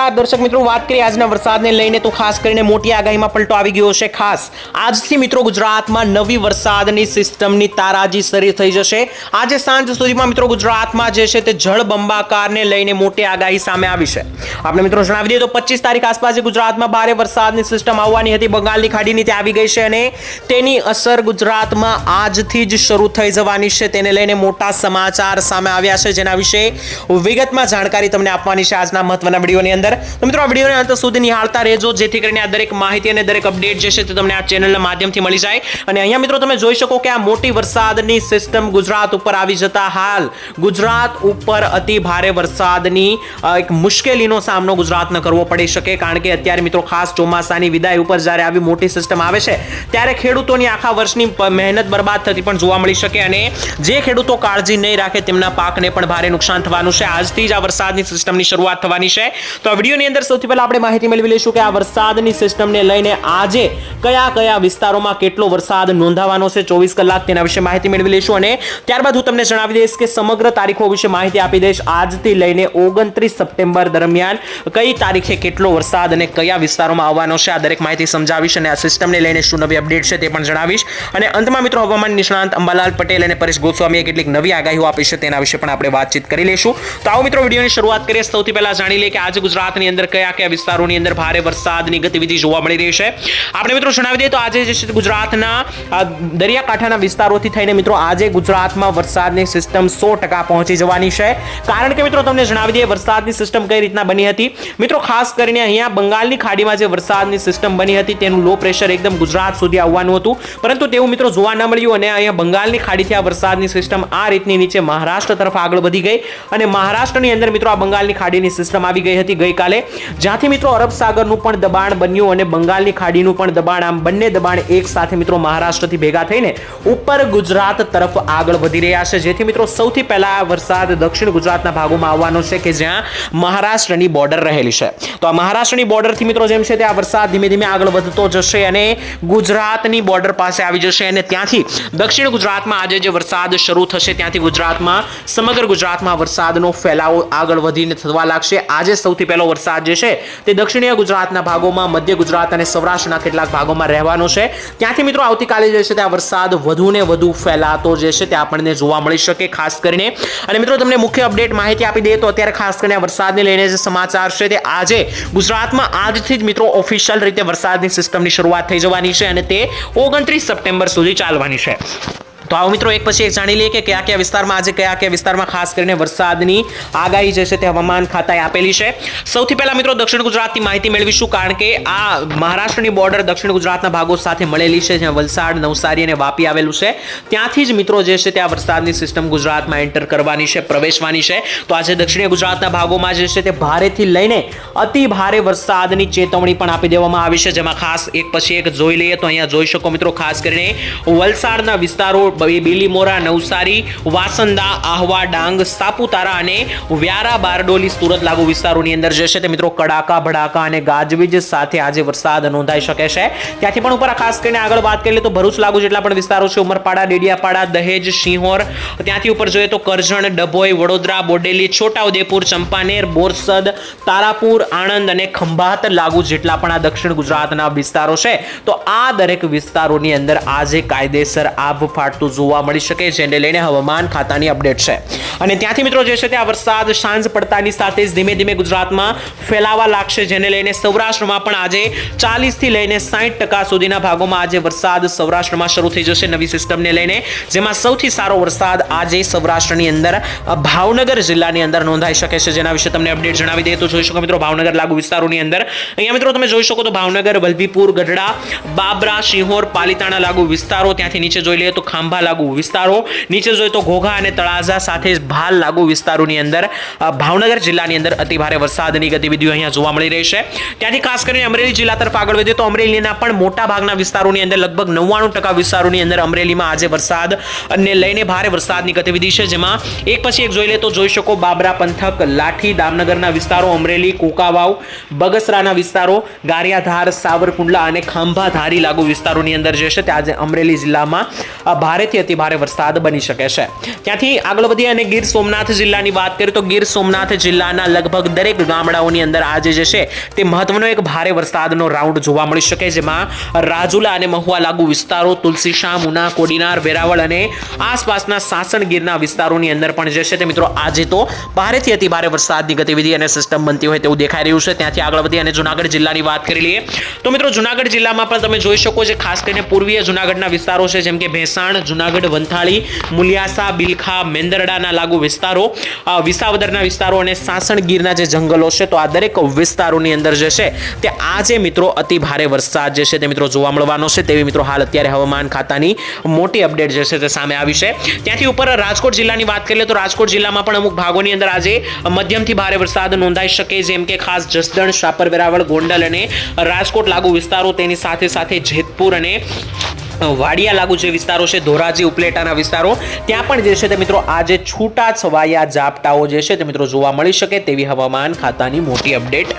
નમસ્કાર દર્શક મિત્રો, વાત કરીએ આજના વરસાદને લઈને તો ખાસ કરીને મોટી આગાહીમાં પલટો આવી ગયો છે। ખાસ આજથી મિત્રો ગુજરાતમાં નવી વરસાદની સિસ્ટમની તારાજી શરૂ થઈ જશે। આજે સાંજ સુધીમાં મિત્રો ગુજરાતમાં જે છે તે જળબંબાકારને લઈને મોટી આગાહી સામે આવી છે। આપણે મિત્રો જણાવી દઈએ તો 25 તારીખ આસપાસ ગુજરાતમાં ભારે વરસાદની સિસ્ટમ આવવાની હતી, બંગાળની ખાડીની તે આવી ગઈ છે અને તેની અસર ગુજરાતમાં આજથી જ શરૂ થઈ જવાની છે। તેને લઈને મોટા સમાચાર સામે આવ્યા છે, જેના વિશે વિગતમાં જાણકારી તમને આપવાની છે આજના મહત્વના વિડીયોની અંદર। તો મિત્રો આ વિડીયોને અંત સુધી નિહાળતા રહેજો, જેથી કરીને આ દરેક માહિતી અને દરેક અપડેટ જે છે તે તમને આ ચેનલના માધ્યમથી મળી જાય। અને અહીંયા મિત્રો તમે જોઈ શકો કે આ મોટી વરસાદની સિસ્ટમ ગુજરાત ઉપર આવી જતા હાલ ગુજરાત ઉપર અતિ ભારે વરસાદની એક મુશ્કેલીનો સામનો ગુજરાતને કરવો પડી શકે, કારણ કે અત્યારે મિત્રો ખાસ ચોમાસાની વિદાય ઉપર જ્યારે આવી મોટી સિસ્ટમ આવે છે ત્યારે ખેડૂતોની આખા વર્ષની મહેનત બરબાદ થતી પણ જોવા મળી શકે અને જે ખેડૂતો કાળજી નહીં રાખે તેમના પાકને પણ ભારે નુકસાન થવાનું છે। આજથી જ આ વરસાદની સિસ્ટમની શરૂઆત થવાની છે। તો આ વિડીયોની અંદર સૌથી પહેલા આપણે માહિતી મેળવી લઈશું કે આ વરસાદની સિસ્ટમને લઈને આજે કયા કયા વિસ્તારોમાં કેટલો વરસાદ નોંધાવાનો છે 24 કલાક, તેના વિશે માહિતી મેળવી લઈશું અને ત્યારબાદ હું તમને જણાવી દઈશ કે સમગ્ર તારીખો વિશે માહિતી આપી દઈશ। આજથી લઈને 29 સપ્ટેમ્બર દરમિયાન કઈ તારીખે કેટલો વરસાદ અને કયા વિસ્તારોમાં આવવાનો છે આ દરેક માહિતી સમજાવીશ અને આ સિસ્ટમને લઈને શું નવી અપડેટ છે તે પણ જણાવીશ। અને અંતમાં મિત્રો હવામાન નિષ્ણાંત અંબાલાલ પટેલ અને પરેશ ગોસ્વામીએ કેટલીક નવી આગાહીઓ આપી છે તેના વિશે પણ આપણે વાતચીત કરી લઈશું। તો આવો મિત્રો વિડીયોની શરૂઆત કરીએ। સૌથી પહેલા જાણી લઈએ કે આજે ગુજરાતની અંદર કયા કયા વિસ્તારોની અંદર ભારે વરસાદની ગતિવિધિ જોવા મળી રહી છે। આપણે મિત્રો જણાવી દઈએ તો આજે જે છે ગુજરાતના દરિયાકાંઠાના વિસ્તારોથી થઈને મિત્રો આજે ગુજરાતમાં વરસાદની સિસ્ટમ 100% પહોંચી જવાની છે, કારણ કે મિત્રો તમને જણાવી દઈએ વરસાદની સિસ્ટમ કઈ રીતના બની હતી। મિત્રો ખાસ કરીને અહીંયા બંગાળની ખાડીમાં જે વરસાદની સિસ્ટમ બની હતી તેનું લો પ્રેશર એકદમ ગુજરાત સુધી આવવાનું હતું, પરંતુ તેવું મિત્રો જોવા ન મળ્યું અને અહીંયા બંગાળની ખાડીથી આ વરસાદની સિસ્ટમ આ રીતની નીચે મહારાષ્ટ્ર તરફ આગળ વધી ગઈ અને મહારાષ્ટ્રની અંદર મિત્રો આ બંગાળની ખાડીની સિસ્ટમ આવી ગઈ હતી ગઈકાલે, જ્યાંથી મિત્રો અરબ સાગરનું પણ દબાણ બન્યું અને બંગાળની ખાડીનું પણ દબાણ, આમ બંને દબાણ એક સાથે મિત્રો મહારાષ્ટ્રથી ભેગા થઈને ઉપર ગુજરાત તરફ આગળ વધી રહ્યા છે, જેથી મિત્રો સૌથી પહેલા વરસાદ દક્ષિણ ગુજરાતના ભાગોમાં આવવાનો છે કે જ્યાં મહારાષ્ટ્રની બોર્ડર રહેલી છે। તો આ મહારાષ્ટ્રની બોર્ડરથી મિત્રો જેમ છે તે આ વરસાદ ધીમે ધીમે આગળ વધતો જશે અને ગુજરાતની બોર્ડર પાસે આવી જશે અને ત્યાંથી દક્ષિણ ગુજરાતમાં આજે જે વરસાદ શરૂ થશે ત્યાંથી ગુજરાતમાં સમગ્ર ગુજરાતમાં વરસાદનો ફેલાવો આગળ વધીને થવા લાગશે। આજે સૌથી પહેલો વરસાદ જે છે તે દક્ષિણીય ગુજરાતના ભાગોમાં, મધ્ય ગુજરાત અને સૌરાષ્ટ્રના કેટલાક ભાગોમાં રહેવાનો છે। ત્યાંથી મિત્રો આવતીકાલે જે છે તે આ વરસાદ વધુને વધુ ફેલાતો જે છે તે આપણને જોવા મળી શકે ખાસ કરીને। અને મિત્રો તમને મુખ્ય અપડેટ માહિતી આપી દઈએ તો અત્યારે ખાસ કરીને વરસાદને લઈને જે સમાચાર છે તે આજે ગુજરાતમાં આજથી જ મિત્રો ઓફિશિયલ રીતે વરસાદની સિસ્ટમની શરૂઆત થઈ જવાની છે અને તે 29 સપ્ટેમ્બર સુધી ચાલવાની છે। તો આવો મિત્રો એક પછી એક જાણી લઈએ કે કયા કયા વિસ્તારમાં આજે કયા કયા વિસ્તારમાં ખાસ કરીને વરસાદની આગાહી જે છે તે હવામાન ખાતાએ આપેલી છે। સૌથી પહેલા મિત્રો દક્ષિણ ગુજરાતની માહિતી મેળવીશું, કારણ કે આ મહારાષ્ટ્રની બોર્ડર દક્ષિણ ગુજરાતના ભાગો સાથે મળેલી છે, જ્યાં વલસાડ, નવસારી અને વાપી આવેલું છે, ત્યાંથી જ મિત્રો જે છે તે આ વરસાદની સિસ્ટમ ગુજરાતમાં એન્ટર કરવાની છે, પ્રવેશવાની છે। તો આજે દક્ષિણીય ગુજરાતના ભાગોમાં જે છે તે ભારેથી લઈને અતિ ભારે વરસાદની ચેતવણી પણ આપી દેવામાં આવી છે, જેમાં ખાસ એક પછી એક જોઈ લઈએ તો અહીંયા જોઈ શકો મિત્રો ખાસ કરીને વલસાડના વિસ્તારો, બીલીમોરા, નવસારી, વાસંદા, આહવા, ડાંગ, સાપુતારા અને વ્યારા, બારડોલી, સુરત લાગુ વિસ્તારોની અંદર જે છે તે મિત્રો કડાકા ભડાકા અને ગાજવીજ સાથે આજે વરસાદ નોંધાઈ શકે છે। ત્યાંથી પણ ઉપર ખાસ કરીને આગળ વાત કરીએ તો ભરૂચ લાગુ જેટલા પણ વિસ્તારો છે, ઉમરપાડા, ડેડિયાપાડા, દહેજ, સિંહોર, ત્યાંથી ઉપર જોઈએ તો કરજણ, ડભોઈ, વડોદરા, બોડેલી, છોટાઉદેપુર, ચંપાનેર, બોરસદ, તારાપુર, આણંદ અને ખંભાત લાગુ જેટલા પણ આ દક્ષિણ ગુજરાતના વિસ્તારો છે, તો આ દરેક વિસ્તારોની અંદર આજે કાયદેસર આભ ફાટતું જોવા મળી શકે, જેને લઈને હવામાન ખાતાની અપડેટ છે। અને ત્યાંથી મિત્રો જે છે તે આ વરસાદ સાંજ પડતાની સાથે જ ધીમે ધીમે ગુજરાતમાં ફેલાવા લાગશે, જેને લઈને સૌરાષ્ટ્રમાં પણ આજે 40 થી લઈને 60% સુધીના ભાગોમાં આજે વરસાદ સૌરાષ્ટ્રમાં શરૂ થઈ જશે નવી સિસ્ટમને લઈને, જેમાં સૌથી સારો વરસાદ આજે સૌરાષ્ટ્રની અંદર ભાવનગર જિલ્લાની અંદર નોંધાઈ શકે છે, જેના વિશે તમને અપડેટ જણાવી દઈએ તો જોઈ શકો મિત્રો ભાવનગર લાગુ વિસ્તારોની અંદર અહીંયા મિત્રો તમે જોઈ શકો તો ભાવનગર, વલભીપુર, ગઢડા, બાબરા, સિંહોર, પાલીતાણા લાગુ વિસ્તારો, ત્યાંથી નીચે જોઈ લઈએ તો ખાંભા લાગુ વિસ્તારો, નીચે જોઈએ તો ઘોઘા અને તળાજા સાથે જ ભાલ લાગુ વિસ્તારોની અંદર ભાવનગર જિલ્લાની અંદર અતિ ભારે વરસાદની ગતિવિધિઓ અહીંયા જોવા મળી રહી છે। ત્યાંથી ખાસ કરીને અમરેલી જિલ્લા તરફ આગળ વધીએ તો અમરેલીના પણ મોટા ભાગના વિસ્તારોની અંદર લગભગ 99% વિસ્તારોની અંદર અમરેલીમાં આજે વરસાદ અને લઈને ભારે વરસાદની ગતિવિધિ છે, જેમાં એક પછી એક જોઈ લે તો જોઈ શકો બાબરા પંથક, લાઠી, દામનગરના વિસ્તારો, અમરેલી, કોકાવાવ, બગસરાના વિસ્તારો, ગારિયાધાર, સાવરકુંડલા અને ખાંભાધારી લાગુ વિસ્તારોની અંદર જે છે તે આજે અમરેલી જિલ્લામાં ભારે ભારેથી અતિ ભારે વરસાદ બની શકે છે। ત્યાંથી આગળ વધીએ અને ગીર સોમનાથ જિલ્લાની વાત કરીએ તો ગીર સોમનાથ જિલ્લાના લગભગ દરેક ગામડાઓની અંદર આજે જે છે તે મહત્વનો એક ભારે વરસાદનો રાઉન્ડ જોવા મળી શકે, જેમાં રાજુલા અને મહુવા લાગુ વિસ્તારો, તુલસીશામ, ઉના, કોડીનાર, વેરાવળ અને આસપાસના સાસણ ગીરના વિસ્તારોની અંદર પણ જે છે તે મિત્રો આજે તો ભારેથી અતિ ભારે વરસાદની ગતિવિધિ અને સિસ્ટમ બનતી હોય તેવું દેખાઈ રહ્યું છે। ત્યાંથી આગળ વધી અને જૂનાગઢ જિલ્લાની વાત કરી લઈએ તો મિત્રો જૂનાગઢ જિલ્લામાં પણ તમે જોઈ શકો છો ખાસ કરીને પૂર્વીય જૂનાગઢના વિસ્તારો છે જેમ કે ભેસાણ, જૂનાગઢ, વંથાળી, મુલિયાસા, બિલખા, મેંદરડાના લાગુ વિસ્તારો, વિસાવદરના વિસ્તારો અને સાસણ ગીરના જે જંગલો છે તો આ દરેક વિસ્તારોની અંદર જે છે તે આજે મિત્રો અતિ ભારે વરસાદ જે છે તે મિત્રો જોવા મળવાનો છે તેવી મિત્રો હાલ અત્યારે હવામાન ખાતાની મોટી અપડેટ જે છે તે સામે આવી છે। ત્યાંથી ઉપર રાજકોટ જિલ્લાની વાત કરીએ તો રાજકોટ જિલ્લામાં પણ અમુક ભાગોની અંદર આજે મધ્યમથી ભારે વરસાદ નોંધાઈ શકે, જેમ કે ખાસ જસદણ, શાપર, વેરાવળ, ગોંડલ અને રાજકોટ લાગુ વિસ્તારો, તેની સાથે સાથે જેતપુર અને વાડિયા લાગુ જે વિસ્તારો છે, ધોરાજી, ઉપલેટાના વિસ્તારો, ત્યાં પણ જે છે તે મિત્રો આજે છૂટા છવાયા ઝાપટાઓ જે છે તે મિત્રો જોવા મળી શકે તેવી હવામાન ખાતાની મોટી અપડેટ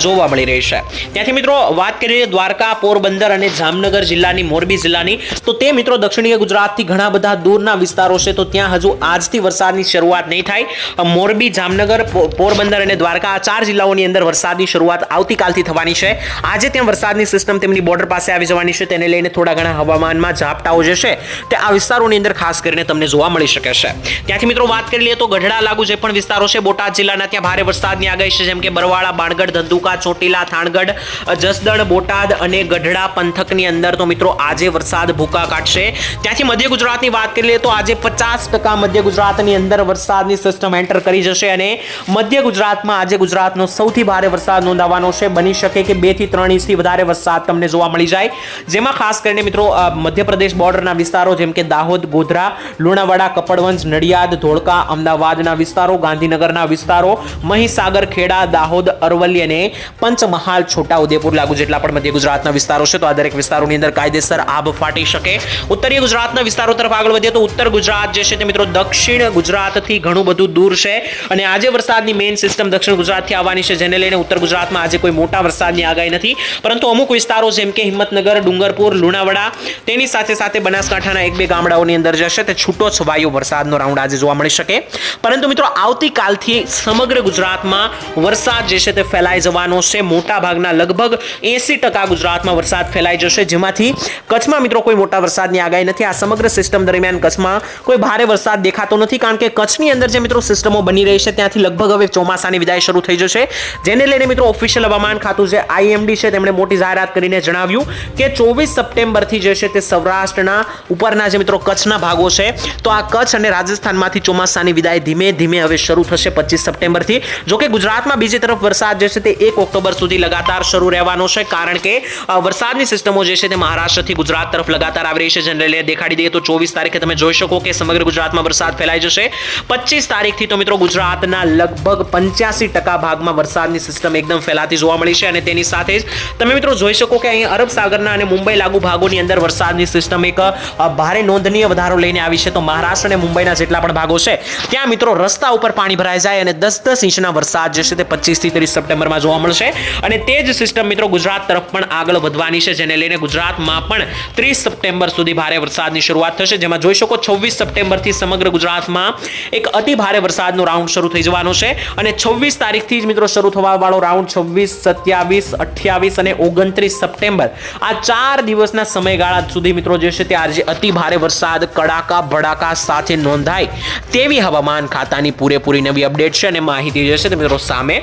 જોવા મળી રહી છે। ત્યાંથી મિત્રો વાત કરીએ દ્વારકા, પોરબંદર અને જામનગર જિલ્લાની, મોરબી જિલ્લાની, તો તે મિત્રો દક્ષિણીય ગુજરાતથી ઘણા બધા દૂરના વિસ્તારો છે તો ત્યાં હજુ આજથી વરસાદની શરૂઆત નહીં થાય। મોરબી, જામનગર, પોરબંદર અને દ્વારકા આ 4 જિલ્લાઓની અંદર વરસાદની શરૂઆત આવતીકાલથી થવાની છે। આજે ત્યાં વરસાદની સિસ્ટમ તેમની બોર્ડર પાસે આવી જવાની છે, તેને લઈને થોડા ઘણા હવામાનમાં ઝાપટાઓ જે છે તે આ વિસ્તારોની અંદર ખાસ કરીને તમને જોવા મળી શકે છે। ત્યાંથી મિત્રો વાત કરી લઈએ તો ગઢડા લાગુ જે પણ વિસ્તારો છે બોટાદ જિલ્લાના, ત્યાં ભારે વરસાદની આગાહી છે, જેમ કે બરવાળા, બાણગઢ, ધંધુકા, ચોટીલા, થાણગઢ, જસદણ, બોટાદ અને ગઢડા પંથકની અંદર તો મિત્રો આજે વરસાદ ભૂકા કાઢશે। ત્યાંથી મધ્ય ગુજરાતની વાત કરી લઈએ તો આજે 50% મધ્ય ગુજરાતની અંદર વરસાદની સિસ્ટમ એન્ટર કરી જશે અને મધ્ય ગુજરાતમાં આજે ગુજરાતનો સૌથી ભારે વરસાદ નોંધાવાનો છે। બની શકે કે 2 થી 3 ઇંચથી વધારે વરસાદ તમને જોવા મળી જાય, જેમાં ખાસ કરીને મિત્રો મધ્યપ્રદેશ બોર્ડરના વિસ્તારો જેમ કે દાહોદ, ગોધરા, લુણાવાડા, કપડવંજ, નડિયાદ, ધોળકા, અમદાવાદના વિસ્તારો, ગાંધીનગરના વિસ્તારો, મહીસાગર, ખેડા, દાહોદ, અરવલ્લી અને પંચમહાલ, છોટાઉદેપુર લાગુ જેટલા પણ મધ્ય ગુજરાતના વિસ્તારો છે તો આ દરેક વિસ્તારોની અંદર કાયદેસર આભ ફાટી શકે। ઉત્તરીય ગુજરાતના વિસ્તારો તરફ આગળ વધીએ તો ઉત્તર ગુજરાત જે છે તે મિત્રો દક્ષિણ ગુજરાતથી ઘણું બધું દૂર છે અને આજે વરસાદની મેઇન સિસ્ટમ દક્ષિણ ગુજરાતથી આવવાની છે, જેને લઈને ઉત્તર ગુજરાતમાં આજે કોઈ મોટા વરસાદની આગાહી નથી, પરંતુ અમુક વિસ્તારો જેમ કે હિંમતનગર, ડુંગરપુર, લુણાવાડા, તેની સાથે સાથે બનાસકાંઠાના 1-2 ગામડાઓની અંદર જશે તે છૂટો છવાયો વરસાદનો રાઉન્ડ આજે જોવા મળી શકે। પરંતુ મિત્રો આવતીકાલથી સમગ્ર ગુજરાતમાં વરસાદ જે છે તે ફેલાઈ જવાનો છે। મોટા ભાગના લગભગ 80% ગુજરાતમાં વરસાદ ફેલાઈ જશે, જેમાંથી કચ્છમાં મિત્રો કોઈ મોટા વરસાદની આગાહી નથી। આ સમગ્ર સિસ્ટમ દરમિયાન કચ્છમાં કોઈ ભારે વરસાદ દેખાતો નથી, કારણ કે કચ્છની અંદર જે મિત્રો સિસ્ટમો બની રહી છે ત્યાંથી લગભગ હવે ચોમાસાની વિદાય શરૂ થઈ જશે, જેને લઈને મિત્રો ઓફિશિયલ હવામાન ખાતું જે IMD છે તેમણે મોટી જાહેરાત કરીને જણાવ્યું કે 24 સપ્ટેમ્બરથી જે છે તે સૌરાષ્ટ્રના ઉપરના જે મિત્રો કચ્છના ભાગો છે તો આ કચ્છ અને રાજસ્થાનમાંથી ચોમાસાની વિદાય ધીમે ધીમે હવે શરૂ થશે 25 સપ્ટેમ્બરથી। જો કે ગુજરાતમાં બીજી તરફ વરસાદ જે છે તે 1 ઓક્ટોબર સુધી લગાતાર શરૂ રહેવાનો છે, કારણ કે વરસાદની સિસ્ટમો જે છે તે મહારાષ્ટ્રથી ગુજરાત તરફ લગાતાર આવી રહી છે, જેને લઈને દેખાડી દઈએ તો 24 તારીખે તમે જોઈ શકો કે સમગ્ર ગુજરાતમાં વરસાદ ફેલાઈ જશે। 25 તારીખથી તો મિત્રો ગુજરાતના લગભગ 85% ભાગમાં વરસાદની સિસ્ટમ એકદમ ફેલાતી જોવા મળી છે અને તેની સાથે જ તમે મિત્રો જોઈ શકો કે અહીં અરબ સાગરના અને મુંબઈ લાગુ ભાગોની અંદર વરસાદની સિસ્ટમ એક ભારે નોંધનીય વધારો લઈને આવી છે। તો મહારાષ્ટ્ર અને મુંબઈના જેટલા પણ ભાગો છે ત્યાં મિત્રો રસ્તા ઉપર પાણી ભરાઈ જાય અને 10-10 ઇંચના વરસાદ જે છે તે 25 થી 30 સપ્ટેમ્બરમાં જોવા મળશે અને તે જ સિસ્ટમ મિત્રો ગુજરાત તરફ પણ આગળ વધવાની છે, જેને લઈને ગુજરાતમાં પણ 30 સપ્ટેમ્બર સુધી ભારે વરસાદની શરૂઆત થશે, જેમાં જોઈ શકો 26 સપ્ટેમ્બરથી સમગ્ર ગુજરાતમાં એક અતિ ભારે વરસાદનો રાઉન્ડ શરૂ થઈ જવાનો છે અને 26 તારીખથી જ મિત્રો શરૂ થવા વાળો રાઉન્ડ 26, 27, 28 અને 29 સપ્ટેમ્બર આ 4 દિવસના સમયગાળા સુધી મિત્રો જે છે તે આજે અતિ ભારે વરસાદ કડાકા ભડાકા સાથે નોંધાય તેવી હવામાન ખાતાની પૂરેપૂરી નવી અપડેટ છે અને માહિતી જે છે તે મિત્રો સામે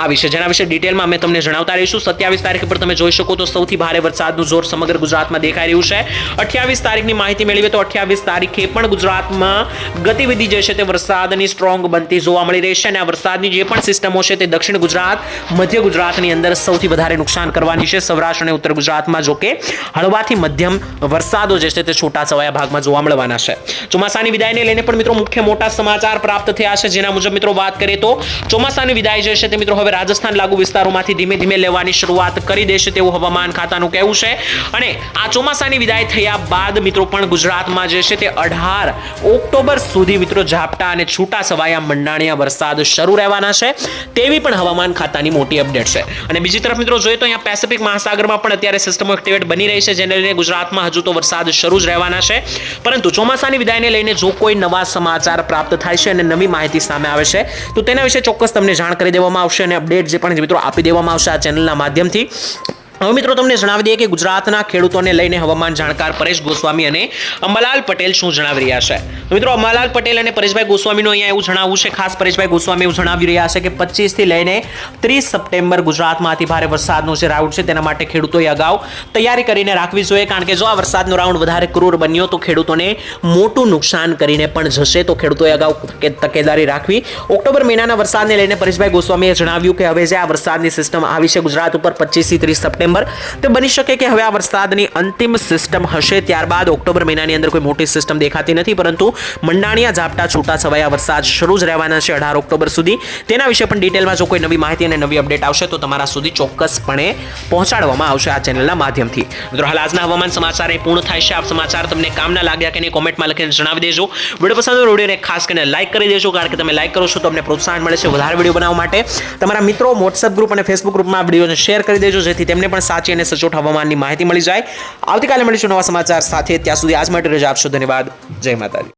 આવી છે, જેના વિશે ડિટેલમાં અમે તમને જણાવતા રહીશું। 27 તારીખ પર તમે જોઈ શકો તો સૌથી ભારે વરસાદનું જોર સમગ્ર ગુજરાતમાં દેખાઈ રહ્યું છે। 28 તારીખની માહિતી મેળવીએ તો 28 તારીખે પણ ગુજરાતમાં ગતિવિધિ જે છે તે વરસાદની સ્ટ્રોંગ બનતી જોવા મળી રહી છે અને આ વરસાદની જે પણ સિસ્ટમો છે તે દક્ષિણ ગુજરાત, મધ્ય ગુજરાતની અંદર સૌથી વધારે નુકસાન કરવાની છે। સૌરાષ્ટ્ર અને ઉત્તર ગુજરાતમાં જો કે હળવાથી મધ્યમ વરસાદો જે છે તે છૂટાછવાયા ભાગમાં જોવા મળવાના છે। ચોમાસાની વિદાયને લઈને પણ મિત્રો મુખ્ય મોટા સમાચાર પ્રાપ્ત થયા છે, જેના મુજબ મિત્રો વાત કરીએ તો ચોમાસાની વિદાય જે છે તે મિત્રો હવે રાજસ્થાન લાગુ વિસ્તારોમાંથી ધીમે ધીમે લેવાની શરૂઆત કરી દેશે તેવું હવામાન ખાતાનું કહેવું છે અને આ ચોમાસાની વિદાય થયા બાદ મિત્રો પણ ગુજરાતમાં જે છે તે 18 ઓક્ટોબર સુધી મિત્રો ઝાપટા અને છૂટા છવાયા મંડાણિયા વરસાદ શરૂ રહેવાના છે તેવી પણ હવામાન ખાતાની મોટી અપડેટ છે। અને બીજી તરફ મિત્રો જોઈએ તો અહીંયા પેસિફિક મહાસાગરમાં પણ અત્યારે સિસ્ટમો એક્ટિવેટ બની રહી છે, જેને લઈને ગુજરાતમાં જિલ્લામાં હજુ તો વરસાદ શરૂ જ રહેવાના છે, પરંતુ ચોમાસાની વિદાયને લઈને જો કોઈ નવા સમાચાર પ્રાપ્ત થાય છે અને નવી માહિતી સામે આવે છે તો તેના વિશે ચોક્કસ તમને જાણ કરી દેવામાં આવશે અને અપડેટ જે પણ મિત્રો આપી દેવામાં આવશે આ ચેનલના માધ્યમથી. હવે મિત્રો તમને જણાવી દઈએ કે ગુજરાતના ખેડૂતોને લઈને હવામાન જાણકાર પરેશ ગોસ્વામી અને અંબાલાલ પટેલ શું જણાવી રહ્યા છે. તો મિત્રો અંબાલાલ પટેલ અને પરેશભાઈ ગોસ્વામીનું અહીંયા એવું જણાવવું છે, ખાસ પરેશભાઈ ગોસ્વામી એવું જણાવી રહ્યા છે કે 25 થી લઈને 30 સપ્ટેમ્બર ગુજરાતમાં અતિ ભારે વરસાદનો જે રાઉન્ડ છે તેના માટે ખેડૂતોએ અગાઉ તૈયારી કરીને રાખવી જોઈએ, કારણ કે જો આ વરસાદનો રાઉન્ડ વધારે ક્રૂર બન્યો તો ખેડૂતોને મોટું નુકસાન કરીને પણ જશે, તો ખેડૂતોએ અગાઉ તકેદારી રાખવી. ઓક્ટોબર મહિનાના વરસાદને લઈને પરેશભાઈ ગોસ્વામીએ જણાવ્યું કે હવે જે આ વરસાદની સિસ્ટમ આવી છે ગુજરાત ઉપર 25 થી 30 સપ્ટેમ્બર, તે બની શકે કે હવે આ વરસાદની અંતિમ સિસ્ટમ હશે, ત્યારબાદ ઓક્ટોબર મહિનાની અંદર કોઈ મોટી સિસ્ટમ દેખાતી નથી, પરંતુ મંડાણિયા ઝાપટા છૂટાછવાયા વરસાદ શરૂ જ રહેવાના છે 18 ઓક્ટોબર સુધી. તેના વિશે પણ ડિટેલમાં જો કોઈ નવી માહિતી અને નવી અપડેટ આવશે તો તમારા સુધી ચોક્કસપણે પહોંચાડવામાં આવશે આ ચેનલના માધ્યમથી. મિત્રો હાલ આજના હવામાન સમાચાર એ પૂર્ણ થાય છે. આ સમાચાર તમને કામના લાગ્યા કે નહીં કોમેન્ટમાં લખીને જણાવી દેજો. વિડીયો પસંદ હોય વિડીયોને ખાસ કરીને લાઈક કરી દેજો, કારણ કે તમે લાઈક કરો છો તો અમને પ્રોત્સાહન મળે છે વધારે વિડીયો બનાવવા માટે. તમારા મિત્રો વોટ્સએપ ગ્રુપ અને ફેસબુક ગ્રુપમાં વિડીયોને શેર કરી દેજો, જેથી તેમને પણ સાચી અને સચોટ હવામાનની માહિતી મળી જાય. આવતીકાલે મળીશું નવા સમાચાર સાથે. ત્યાં સુધી આજ માટે રજા આપશો. ધન્યવાદ. જય માતાજી.